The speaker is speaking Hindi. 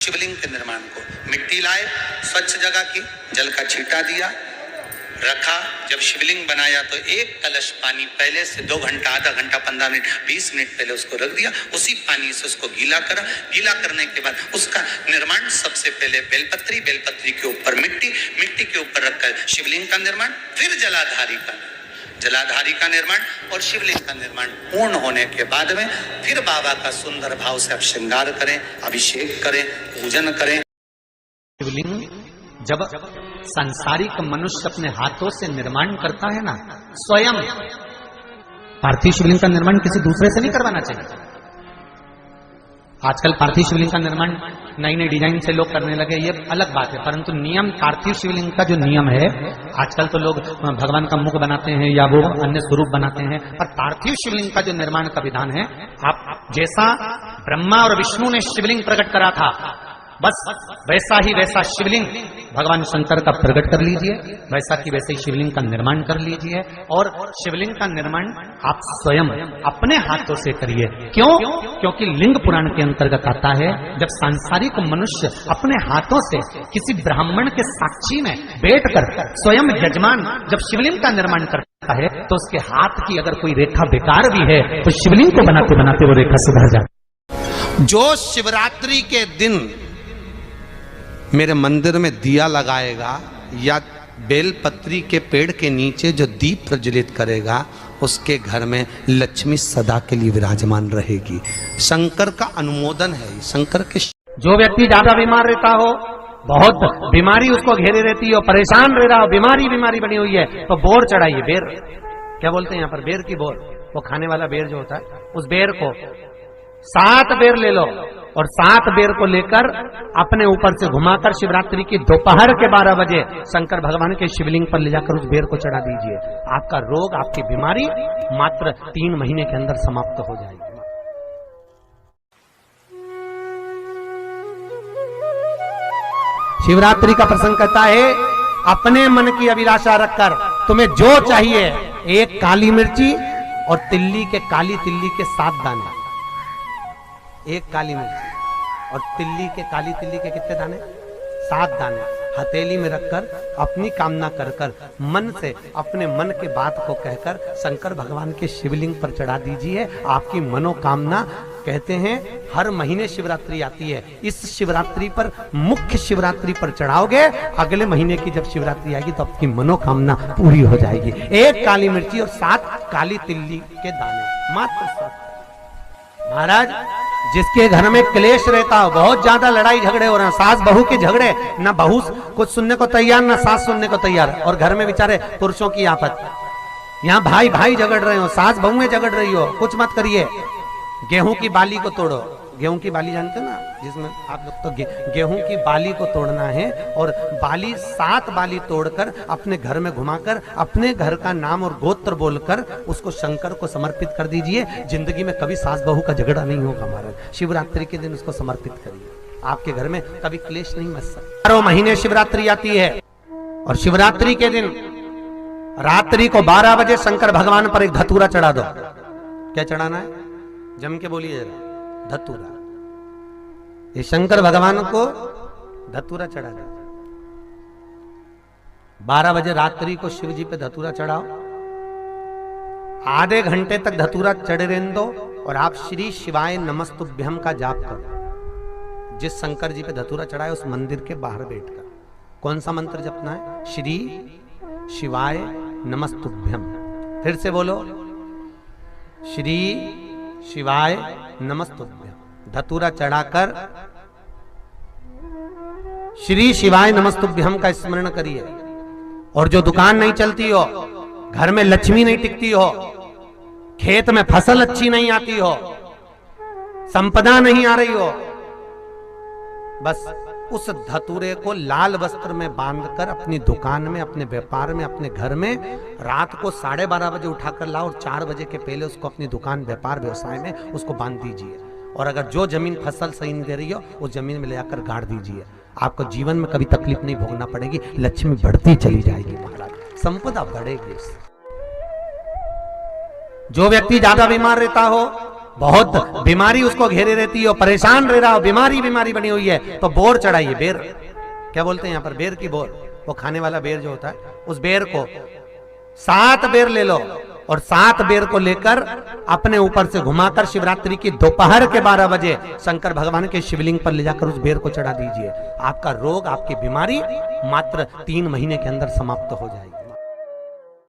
शिवलिंग के निर्माण को। मिट्टी लाए, स्वच्छ जगह की, जल का छींटा दिया, रखा। जब शिवलिंग बनाया तो एक कलश पानी पहले से 2 घंटा, आधा घंटा, 15 मिनट, 20 मिनट पहले उसको रख दिया। उसी पानी से उसको गीला करा। गीला करने के बाद उसका निर्माण सबसे पहले बेलपत्री, बेलपत्री के ऊपर मिट्टी, मिट्टी के ऊपर रखकर शिवलिंग का निर्माण, फिर जलाधारी का निर्माण और शिवलिंग का निर्माण पूर्ण होने के बाद में फिर बाबा का सुंदर भाव से आप श्रृंगार करें, अभिषेक करें, पूजन करें। शिवलिंग जब सांसारिक मनुष्य अपने हाथों से निर्माण करता है ना, स्वयं पार्थिव शिवलिंग का निर्माण किसी दूसरे से नहीं करवाना चाहिए। आजकल पार्थिव शिवलिंग का निर्माण नई नई डिजाइन से लोग करने लगे, ये अलग बात है, परंतु नियम पार्थिव शिवलिंग का जो नियम है, आजकल तो लोग भगवान का मुख बनाते हैं या वो अन्य स्वरूप बनाते हैं, पर पार्थिव शिवलिंग का जो निर्माण का विधान है, आप जैसा ब्रह्मा और विष्णु ने शिवलिंग प्रकट करा था, बस वैसा ही वैसा शिवलिंग भगवान शंकर का प्रकट कर लीजिए, वैसा की वैसे ही शिवलिंग का निर्माण कर लीजिए। और शिवलिंग का निर्माण आप स्वयं अपने हाथों से करिए। क्यों? क्योंकि लिंग पुराण के अंतर्गत आता है, जब सांसारिक मनुष्य अपने हाथों से किसी ब्राह्मण के साक्षी में बैठकर स्वयं यजमान जब शिवलिंग का निर्माण करता है, तो उसके हाथ की अगर कोई रेखा बेकार भी है तो शिवलिंग को बनाते बनाते वो रेखा सुधर जाती। जो शिवरात्रि के दिन मेरे मंदिर में दिया लगाएगा या बेलपत्री के पेड़ के नीचे जो दीप प्रज्वलित करेगा, उसके घर में लक्ष्मी सदा के लिए विराजमान रहेगी। शंकर का अनुमोदन है, शंकर के। जो व्यक्ति ज्यादा बीमार रहता हो, बहुत बीमारी उसको घेरे रहती हो, परेशान रह रहा हो, बीमारी बनी हुई है, तो बोर चढ़ाइए। बेर क्या बोलते हैं यहाँ पर? बेर की बोर, वो खाने वाला बेर जो होता है, उस बेर को 7 बेर ले लो और 7 बेर को लेकर अपने ऊपर से घुमाकर शिवरात्रि की दोपहर के 12 बजे शंकर भगवान के शिवलिंग पर ले जाकर उस बेर को चढ़ा दीजिए। आपका रोग, आपकी बीमारी मात्र 3 महीने के अंदर समाप्त हो जाएगी। शिवरात्रि का प्रसंग कहता है, अपने मन की अभिलाषा रखकर तुम्हें जो चाहिए, एक काली मिर्ची और तिल्ली के, काली तिल्ली के 7 दाने, एक काली मिर्ची और तिल्ली के, काली तिल्ली के कितने दाने? 7 दाने हथेली में रखकर अपनी कामना कर कर मन से अपने मन के बात को कहकर शंकर भगवान के शिवलिंग पर चढ़ा दीजिए। आपकी मनोकामना, कहते हैं हर महीने शिवरात्रि आती है, इस शिवरात्रि पर, मुख्य शिवरात्रि पर चढ़ाओगे, अगले महीने की जब शिवरात्रि आएगी तो आपकी मनोकामना पूरी हो जाएगी। एक काली मिर्ची और 7 काली तिल्ली के दाने, मात्र 7। महाराज, जिसके घर में क्लेश रहता हो, बहुत ज्यादा लड़ाई झगड़े हो रहे हैं, सास बहू के झगड़े, ना बहू कुछ सुनने को तैयार ना सास सुनने को तैयार, और घर में बेचारे पुरुषों की आफत, यहाँ भाई भाई झगड़ रहे हो, सास बहू में झगड़ रही हो, कुछ मत करिए। गेहूं की बाली को तोड़ो। गेहूं की बाली जानते हो ना, जिसमें आप लोग तो गेहूं की बाली को तोड़ना है, और बाली 7 बाली तोड़कर अपने घर में घुमाकर अपने घर का नाम और गोत्र बोलकर उसको शंकर को समर्पित कर दीजिए। जिंदगी में कभी सास बहू का झगड़ा नहीं होगा महाराज। शिवरात्रि के दिन उसको समर्पित करिए, आपके घर में कभी क्लेश नहीं मच सकता। 12 महीने शिवरात्रि आती है, और शिवरात्रि के दिन रात्रि को 12 बजे शंकर भगवान पर एक धतूरा चढ़ा दो। क्या चढ़ाना है? जम के बोलिए जरा। धतूरा। ये शंकर भगवान को धतूरा चढ़ा दो। 12 बजे रात्रि को शिव जी पे धतूरा चढ़ाओ, आधे घंटे तक धतूरा चढ़े रहने दो, और आप श्री शिवाय नमस्तुभ्यम का जाप करो। जिस शंकर जी पे धतूरा चढ़ाए उस मंदिर के बाहर बैठकर कौन सा मंत्र जपना है? श्री शिवाय नमस्तुभ्यम। फिर से बोलो, श्री शिवाय नमस्तुभ्यम। धतूरा चढ़ाकर श्री शिवाय नमस्तुभ्यम का स्मरण करिए। और जो दुकान नहीं चलती हो, घर में लक्ष्मी नहीं टिकती हो, खेत में फसल अच्छी नहीं आती हो, संपदा नहीं आ रही हो, बस उस धतूरे को लाल वस्त्र में बांधकर अपनी दुकान में, अपने व्यापार में, अपने घर में रात को 12:30 बजे उठाकर लाओ, और 4 बजे के पहले उसको अपनी दुकान, व्यापार, व्यवसाय में उसको बांध दीजिए। और अगर जो जमीन फसल सही नहीं दे रही हो, उस जमीन में ले जाकर गाड़ दीजिए। आपको जीवन में कभी तकलीफ नहीं भोगना पड़ेगी, लक्ष्मी बढ़ती चली जाएगी महाराज, संपदा बढ़ेगी। जो व्यक्ति ज्यादा बीमार रहता हो, बहुत बीमारी उसको घेरे रहती है और परेशान रह रहा हो, बीमारी बीमारी बनी हुई है, तो बोर चढ़ाइए। बेर क्या बोलते हैं यहाँ पर, बेर की बोर, वो खाने वाला बेर जो होता है, उस बेर को 7 बेर ले लो और 7 बेर को लेकर अपने ऊपर से घुमाकर शिवरात्रि की दोपहर के 12 बजे शंकर भगवान के शिवलिंग पर ले जाकर उस बेर को चढ़ा दीजिए। आपका रोग, आपकी बीमारी मात्र 3 महीने के अंदर समाप्त हो जाएगी।